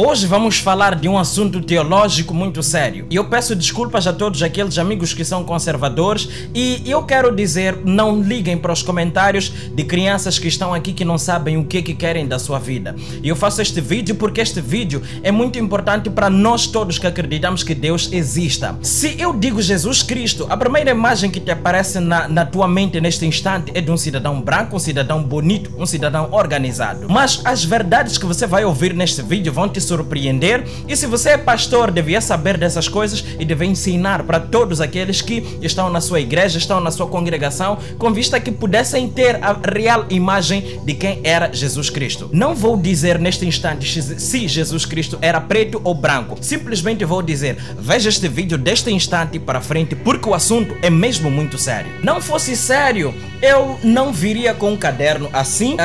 Hoje vamos falar de um assunto teológico muito sério. E eu peço desculpas a todos aqueles amigos que são conservadores e eu quero dizer, não liguem para os comentários de crianças que estão aqui que não sabem o que querem da sua vida. E eu faço este vídeo porque este vídeo é muito importante para nós todos que acreditamos que Deus exista. Se eu digo Jesus Cristo, a primeira imagem que te aparece na tua mente neste instante é de um cidadão branco, um cidadão bonito, um cidadão organizado. Mas as verdades que você vai ouvir neste vídeo vão te surpreender, e se você é pastor, devia saber dessas coisas e deve ensinar para todos aqueles que estão na sua igreja, estão na sua congregação, com vista que pudessem ter a real imagem de quem era Jesus Cristo. Não vou dizer neste instante se Jesus Cristo era preto ou branco, simplesmente vou dizer, veja este vídeo deste instante para frente, porque o assunto é mesmo muito sério. Não fosse sério, eu não viria com um caderno assim,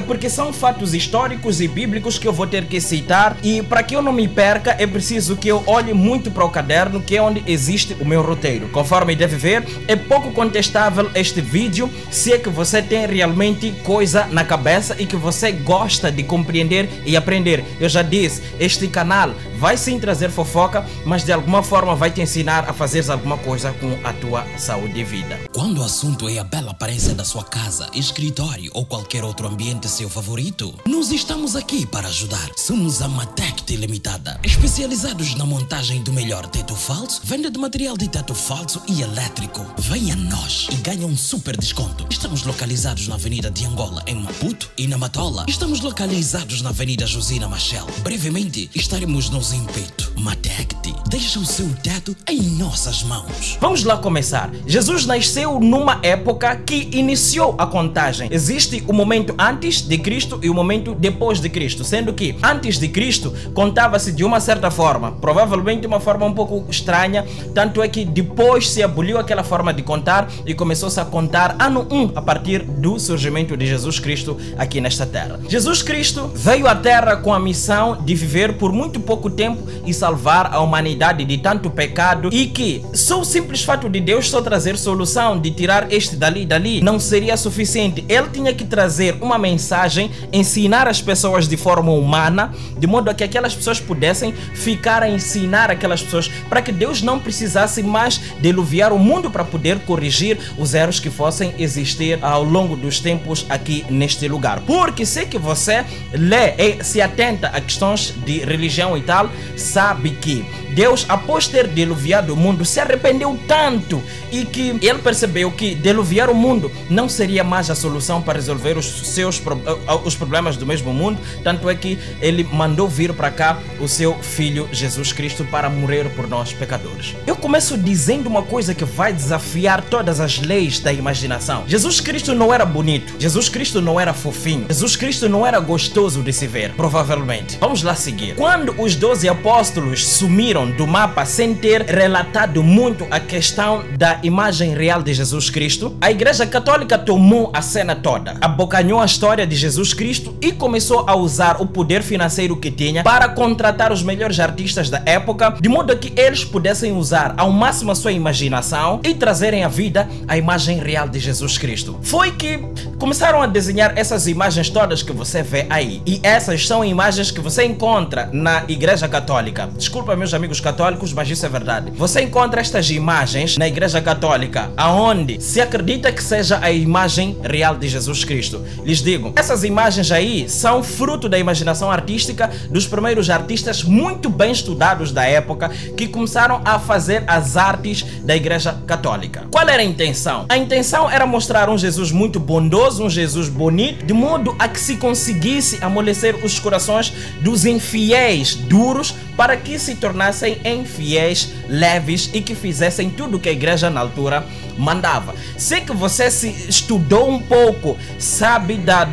porque são fatos históricos e bíblicos que eu vou ter que citar, e para que eu não me perca é preciso que eu olhe muito para o caderno, que é onde existe o meu roteiro. Conforme deve ver, é pouco contestável este vídeo se é que você tem realmente coisa na cabeça e que você gosta de compreender e aprender. Eu já disse, este canal vai sim trazer fofoca, mas de alguma forma vai te ensinar a fazer alguma coisa com a tua saúde e vida. Quando o assunto é a bela aparência da sua casa, escritório ou qualquer outro ambiente seu favorito, nós estamos aqui para ajudar. Somos a Matect Limitada, especializados na montagem do melhor teto falso, venda de material de teto falso e elétrico. Venha a nós e ganhe um super desconto. Estamos localizados na Avenida de Angola, em Maputo, e na Matola. Estamos localizados na Avenida Josina Machel. Brevemente estaremos nos Impeto. Matect, deixa o seu teto em nossas mãos. Vamos lá começar. Jesus nasceu numa época que iniciou a contagem. Existe o momento antes de Cristo e o momento depois de Cristo, sendo que antes de Cristo contava-se de uma certa forma, provavelmente uma forma um pouco estranha, tanto é que depois se aboliu aquela forma de contar e começou-se a contar ano 1 a partir do surgimento de Jesus Cristo aqui nesta terra. Jesus Cristo veio à terra com a missão de viver por muito pouco tempo e salvar a humanidade de tanto pecado, e que só o simples fato de Deus só trazer solução, de tirar este dali, não seria suficiente. Ele tinha que trazer uma mensagem, ensinar as pessoas de forma humana, de modo a que aquelas pessoas pudessem ficar a ensinar aquelas pessoas, para que Deus não precisasse mais diluviar o mundo para poder corrigir os erros que fossem existir ao longo dos tempos aqui neste lugar. Porque sei que você lê e se atenta a questões de religião e tal, sabe que Deus, após ter diluviado o mundo, se arrependeu tanto e que ele percebeu que diluviar o mundo não seria mais a solução para resolver os problemas do mesmo mundo, tanto é que ele mandou vir para cá o seu filho Jesus Cristo para morrer por nós pecadores. Eu começo dizendo uma coisa que vai desafiar todas as leis da imaginação. Jesus Cristo não era bonito, Jesus Cristo não era fofinho, Jesus Cristo não era gostoso de se ver, provavelmente. Vamos lá seguir. Quando os 12 apóstolos sumiram do mapa sem ter relatado muito a questão da imagem real de Jesus Cristo, a Igreja Católica tomou a cena toda, abocanhou a história de Jesus Cristo e começou a usar o poder financeiro que tinha para contratar os melhores artistas da época, de modo que eles pudessem usar ao máximo a sua imaginação e trazerem à vida a imagem real de Jesus Cristo. Foi que começaram a desenhar essas imagens todas que você vê aí, e essas são imagens que você encontra na Igreja Católica. Desculpa, meus amigos católicos, mas isso é verdade. Você encontra estas imagens na Igreja Católica, aonde se acredita que seja a imagem real de Jesus Cristo. Lhes digo, essas imagens aí são fruto da imaginação artística dos primeiros artistas muito bem estudados da época, que começaram a fazer as artes da Igreja Católica. Qual era a intenção? A intenção era mostrar um Jesus muito bondoso, um Jesus bonito, de modo a que se conseguisse amolecer os corações dos infiéis duros, para que se tornassem em fiéis leves e que fizessem tudo o que a igreja na altura mandava. Sei que você se estudou um pouco, sabe da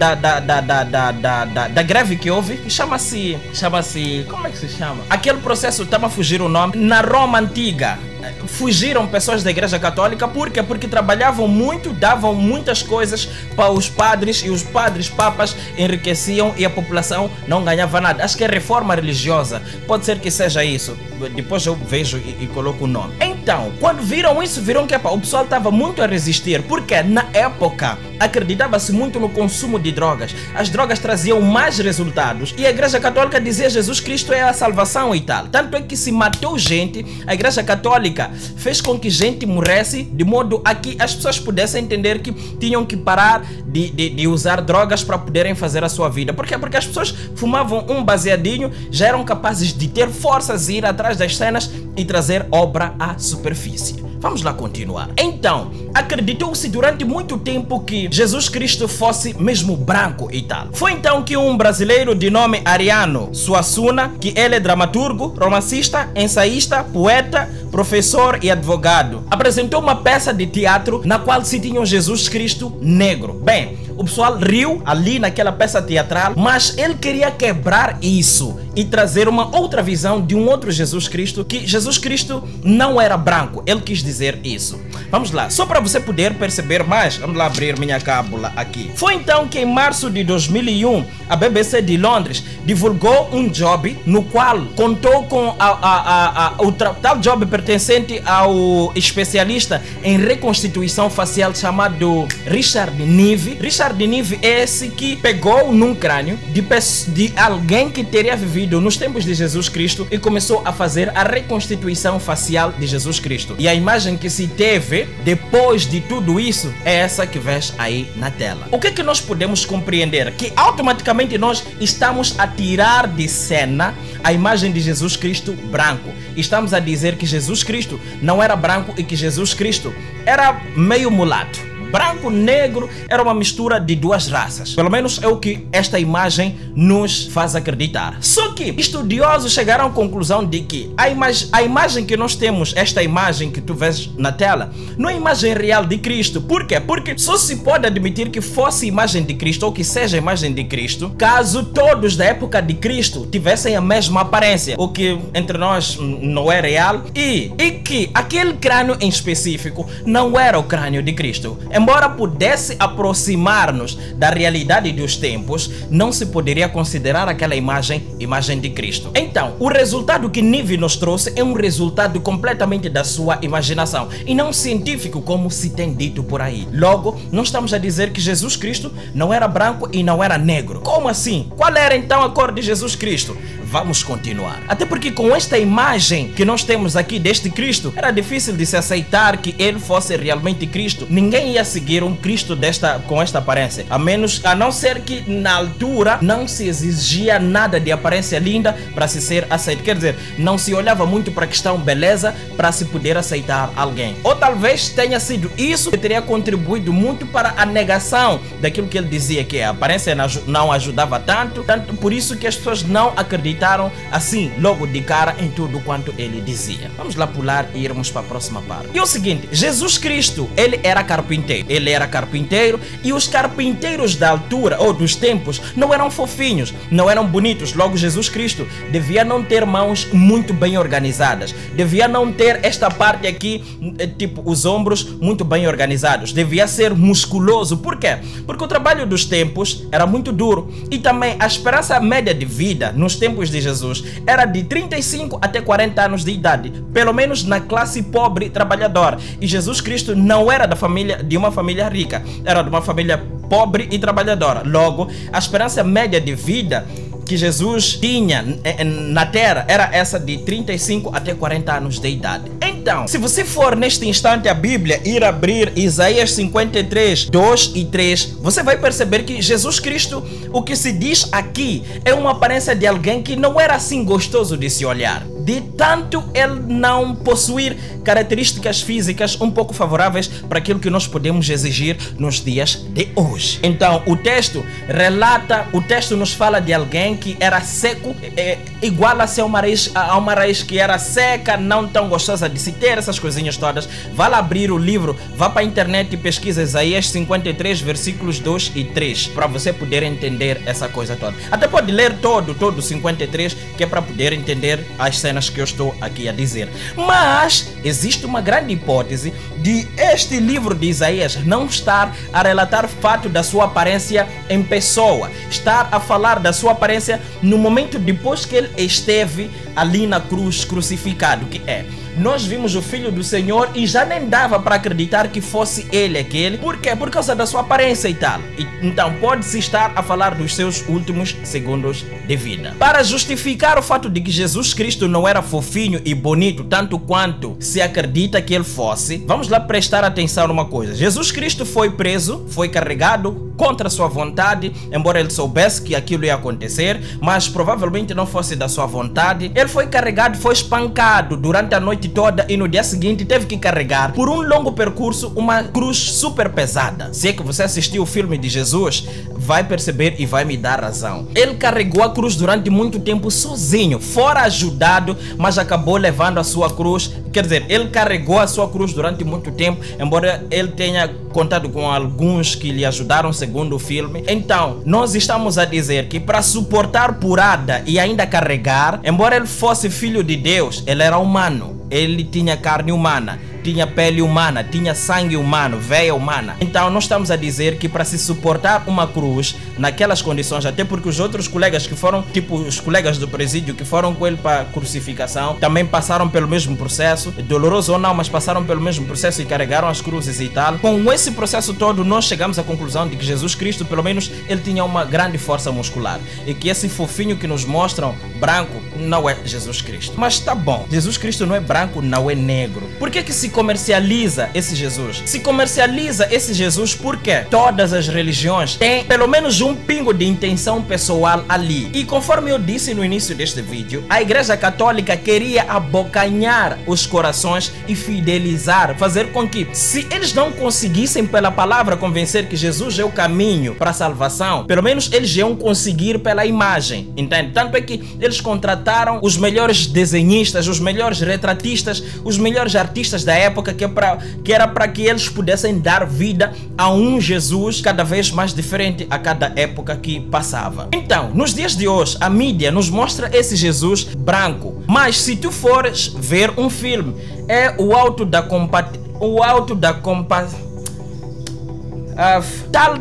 greve que houve, chama-se, como é que se chama? Aquele processo, estava a fugir o nome, na Roma Antiga. Fugiram pessoas da Igreja Católica, por quê? Porque trabalhavam muito, davam muitas coisas para os padres, e os padres papas enriqueciam e a população não ganhava nada. Acho que é reforma religiosa, pode ser que seja isso, depois eu vejo e coloco o nome. Então, quando viram isso, viram que o pessoal estava muito a resistir, porque na época acreditava-se muito no consumo de drogas. As drogas traziam mais resultados e a Igreja Católica dizia Jesus Cristo é a salvação e tal. Tanto é que se matou gente, a Igreja Católica fez com que gente morresse, de modo a que as pessoas pudessem entender que tinham que parar de usar drogas para poderem fazer a sua vida. Por quê? Porque as pessoas fumavam um baseadinho, já eram capazes de ter forças e ir atrás das cenas e trazer obra à superfície. Vamos lá continuar. Então, acreditou-se durante muito tempo que Jesus Cristo fosse mesmo branco e tal. Foi então que um brasileiro de nome Ariano Suassuna, que ele é dramaturgo, romancista, ensaísta, poeta, professor e advogado, apresentou uma peça de teatro na qual se tinha um Jesus Cristo negro. Bem, o pessoal riu ali naquela peça teatral, mas ele queria quebrar isso e trazer uma outra visão de um outro Jesus Cristo, que Jesus Cristo não era branco. Ele quis dizer isso. Vamos lá, só para você poder perceber mais, vamos lá abrir minha cábula aqui. Foi então que em março de 2001, a BBC de Londres divulgou um job no qual contou com o tal job pertencente ao especialista em reconstituição facial chamado Richard Neve. Richard Neve é esse que pegou num crânio de alguém que teria vivido nos tempos de Jesus Cristo e começou a fazer a reconstituição facial de Jesus Cristo. E a imagem que se teve depois de tudo isso é essa que vês aí na tela. O que é que nós podemos compreender? Que automaticamente nós estamos a tirar de cena a imagem de Jesus Cristo branco. Estamos a dizer que Jesus Cristo não era branco e que Jesus Cristo era meio mulato. Branco, negro, era uma mistura de duas raças. Pelo menos é o que esta imagem nos faz acreditar. Só que estudiosos chegaram à conclusão de que a imagem que nós temos, esta imagem que tu vês na tela, não é a imagem real de Cristo. Por quê? Porque só se pode admitir que fosse imagem de Cristo ou que seja a imagem de Cristo caso todos da época de Cristo tivessem a mesma aparência, o que entre nós não é real, e que aquele crânio em específico não era o crânio de Cristo. Embora pudesse aproximar-nos da realidade dos tempos, não se poderia considerar aquela imagem de Cristo. Então, o resultado que Neve nos trouxe é um resultado completamente da sua imaginação e não científico, como se tem dito por aí. Logo, não estamos a dizer que Jesus Cristo não era branco e não era negro. Como assim? Qual era então a cor de Jesus Cristo? Vamos continuar. Até porque com esta imagem que nós temos aqui deste Cristo, era difícil de se aceitar que ele fosse realmente Cristo. Ninguém ia seguir um Cristo com esta aparência, a não ser que na altura não se exigia nada de aparência linda para se ser aceito. Quer dizer, não se olhava muito para a questão beleza para se poder aceitar alguém. Ou talvez tenha sido isso que teria contribuído muito para a negação daquilo que ele dizia, que a aparência não ajudava tanto, por isso que as pessoas não acreditaram assim logo de cara em tudo quanto ele dizia. Vamos lá pular e irmos para a próxima parte. E é o seguinte, Jesus Cristo, ele era carpinteiro. Ele era carpinteiro e os carpinteiros da altura ou dos tempos não eram fofinhos, não eram bonitos. Logo, Jesus Cristo devia não ter mãos muito bem organizadas, devia não ter esta parte aqui, tipo os ombros muito bem organizados, devia ser musculoso. Por quê? Porque o trabalho dos tempos era muito duro e também a esperança média de vida nos tempos de Jesus era de 35 até 40 anos de idade, pelo menos na classe pobre trabalhadora. E Jesus Cristo não era de uma família rica, era de uma família pobre e trabalhadora. Logo, a esperança média de vida que Jesus tinha na terra era essa de 35 até 40 anos de idade. Então, se você for neste instante a Bíblia ir abrir Isaías 53, 2 e 3, você vai perceber que Jesus Cristo, o que se diz aqui é uma aparência de alguém que não era assim gostoso de se olhar, de tanto ele não possuir características físicas um pouco favoráveis para aquilo que nós podemos exigir nos dias de hoje. Então, o texto nos fala de alguém que era seco, igual a ser uma raiz que era seca, não tão gostosa de se ter, essas coisinhas todas. Vá lá abrir o livro, vá para a internet e pesquisa Isaías 53, versículos 2 e 3, para você poder entender essa coisa toda. Até pode ler todo 53, que é para poder entender as cenas que eu estou aqui a dizer. Mas existe uma grande hipótese de este livro de Isaías não estar a relatar fato da sua aparência em pessoa, estar a falar da sua aparência no momento depois que ele esteve ali na cruz crucificado, que é: nós vimos o Filho do Senhor e já nem dava para acreditar que fosse ele aquele. Por quê? Por causa da sua aparência e tal. Então pode-se estar a falar dos seus últimos segundos de vida. Para justificar o fato de que Jesus Cristo não era fofinho e bonito tanto quanto se acredita que ele fosse, vamos lá prestar atenção numa coisa. Jesus Cristo foi preso, foi carregado contra sua vontade, embora ele soubesse que aquilo ia acontecer, mas provavelmente não fosse da sua vontade. Ele foi carregado, foi espancado durante a noite toda e no dia seguinte teve que carregar por um longo percurso uma cruz super pesada. Se é que você assistiu o filme de Jesus, vai perceber e vai me dar razão. Ele carregou a cruz durante muito tempo sozinho, fora ajudado, mas acabou levando a sua cruz. Quer dizer, ele carregou a sua cruz durante muito tempo, embora ele tenha contado com alguns que lhe ajudaram segundo o filme. Então, nós estamos a dizer que para suportar porrada e ainda carregar, embora ele fosse filho de Deus, ele era humano. Ele tinha carne humana, tinha pele humana, tinha sangue humano, veia humana. Então nós estamos a dizer que para se suportar uma cruz naquelas condições, até porque os outros colegas que foram, tipo os colegas do presídio que foram com ele para a crucificação, também passaram pelo mesmo processo, doloroso ou não, mas passaram pelo mesmo processo e carregaram as cruzes e tal. Com esse processo todo, nós chegamos à conclusão de que Jesus Cristo, pelo menos, ele tinha uma grande força muscular e que esse fofinho que nos mostram, branco, não é Jesus Cristo. Mas tá bom, Jesus Cristo não é branco, não é negro. Por que se comercializa esse Jesus? Se comercializa esse Jesus porque todas as religiões têm pelo menos um pingo de intenção pessoal ali. E conforme eu disse no início deste vídeo, a Igreja Católica queria abocanhar os corações e fidelizar, fazer com que, se eles não conseguissem pela palavra convencer que Jesus é o caminho para a salvação, pelo menos eles iam conseguir pela imagem, entende? Tanto é que eles contrataram os melhores desenhistas, os melhores retratistas, os melhores artistas da época, que era para que eles pudessem dar vida a um Jesus cada vez mais diferente a cada época que passava. Então, nos dias de hoje, a mídia nos mostra esse Jesus branco, mas se tu fores ver um filme, é o Alto da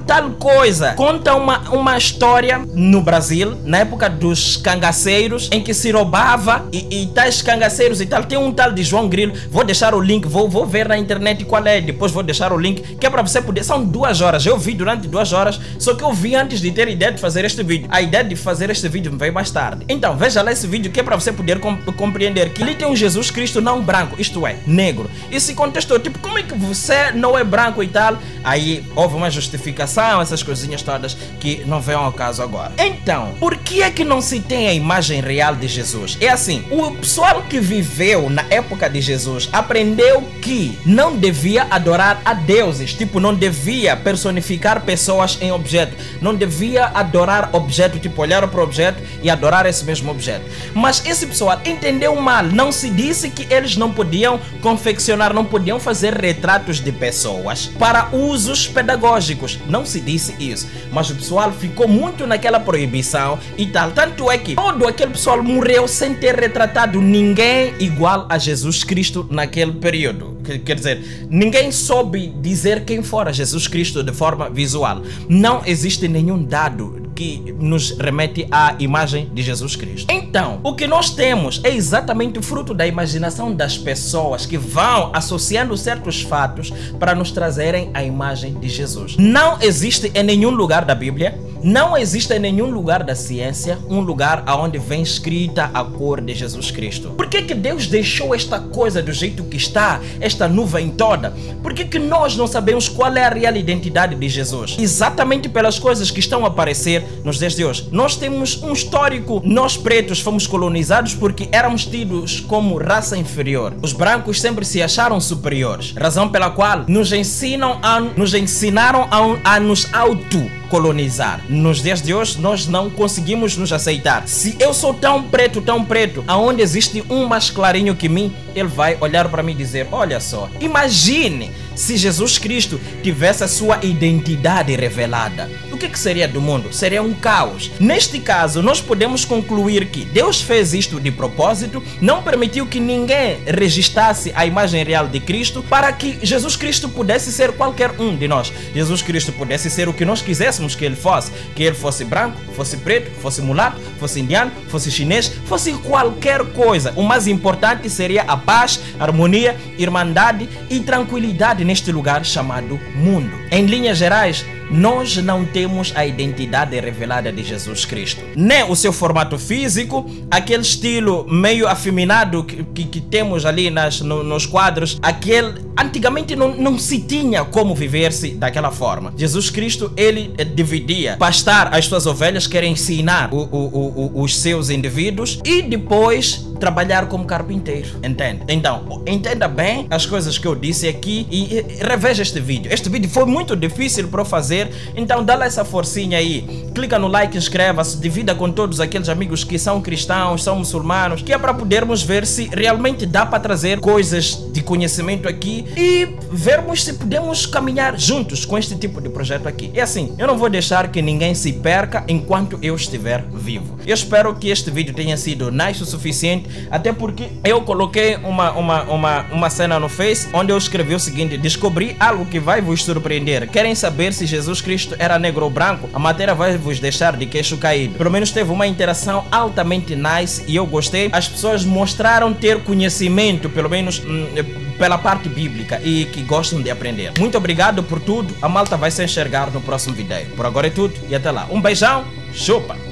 tal coisa. Conta uma história no Brasil, na época dos cangaceiros, em que se roubava e tais cangaceiros e tal. Tem um tal de João Grilo, vou deixar o link, vou ver na internet qual é, depois vou deixar o link, que é para você poder, são 2 horas, eu vi durante 2 horas, só que eu vi antes de ter ideia de fazer este vídeo. A ideia de fazer este vídeo veio mais tarde. Então, veja lá esse vídeo, que é para você poder compreender que ali tem um Jesus Cristo não branco, isto é, negro. E se contestou, tipo, como é que você não é branco e tal? Aí houve uma justificação, essas coisinhas todas que não vêm ao caso agora. Então, por que é que não se tem a imagem real de Jesus? É assim, o pessoal que viveu na época de Jesus aprendeu que não devia adorar a deuses, tipo, não devia personificar pessoas em objeto, não devia adorar objeto, tipo, olhar para o objeto e adorar esse mesmo objeto. Mas esse pessoal entendeu mal, não se disse que eles não podiam confeccionar, não podiam fazer retratos de pessoas para usos pedagógicos, não se disse isso, mas o pessoal ficou muito naquela proibição e tal, tanto é que todo aquele pessoal morreu sem ter retratado ninguém igual a Jesus Cristo naquele período. Quer dizer, ninguém soube dizer quem fora Jesus Cristo de forma visual. Não existe nenhum dado que nos remete à imagem de Jesus Cristo. Então, o que nós temos é exatamente o fruto da imaginação das pessoas que vão associando certos fatos para nos trazerem a imagem de Jesus. Não existe em nenhum lugar da Bíblia, não existe em nenhum lugar da ciência um lugar onde vem escrita a cor de Jesus Cristo. Por que que Deus deixou esta coisa do jeito que está, esta nuvem toda? Por que que nós não sabemos qual é a real identidade de Jesus? Exatamente pelas coisas que estão a aparecer nos dias de hoje. Nós temos um histórico, nós pretos fomos colonizados porque éramos tidos como raça inferior. Os brancos sempre se acharam superiores, razão pela qual nos ensinaram a nos autocolonizar. Nos dias de hoje nós não conseguimos nos aceitar. Se eu sou tão preto, aonde existe um mais clarinho que mim, ele vai olhar para mim e dizer, olha só, imagine se Jesus Cristo tivesse a sua identidade revelada, o que seria do mundo? Seria um caos. Neste caso, nós podemos concluir que Deus fez isto de propósito, não permitiu que ninguém registrasse a imagem real de Cristo para que Jesus Cristo pudesse ser qualquer um de nós. Jesus Cristo pudesse ser o que nós quiséssemos que ele fosse branco, fosse preto, fosse mulato, fosse indiano, fosse chinês, fosse qualquer coisa. O mais importante seria a paz, harmonia, irmandade e tranquilidade neste lugar chamado mundo. Em linhas gerais, nós não temos a identidade revelada de Jesus Cristo, nem o seu formato físico, aquele estilo meio afeminado que temos ali nos quadros, antigamente não se tinha como viver-se daquela forma. Jesus Cristo, ele dividia, pastar as suas ovelhas, quer ensinar os seus indivíduos e depois trabalhar como carpinteiro, entende? Então, entenda bem as coisas que eu disse aqui e reveja este vídeo. Este vídeo foi muito difícil para eu fazer, então dá lá essa forcinha aí, clica no like, inscreva-se, divida com todos aqueles amigos que são cristãos, são muçulmanos, que é para podermos ver se realmente dá para trazer coisas de conhecimento aqui e vermos se podemos caminhar juntos com este tipo de projeto aqui. E assim, eu não vou deixar que ninguém se perca enquanto eu estiver vivo. Eu espero que este vídeo tenha sido nice o suficiente, até porque eu coloquei uma cena no Face onde eu escrevi o seguinte: descobri algo que vai vos surpreender. Querem saber se Jesus Cristo era negro ou branco? A matéria vai vos deixar de queixo caído. Pelo menos teve uma interação altamente nice e eu gostei. As pessoas mostraram ter conhecimento, pelo menos pela parte bíblica, e que gostam de aprender. Muito obrigado por tudo. A malta vai se enxergar no próximo vídeo. Por agora é tudo e até lá. Um beijão, chupa!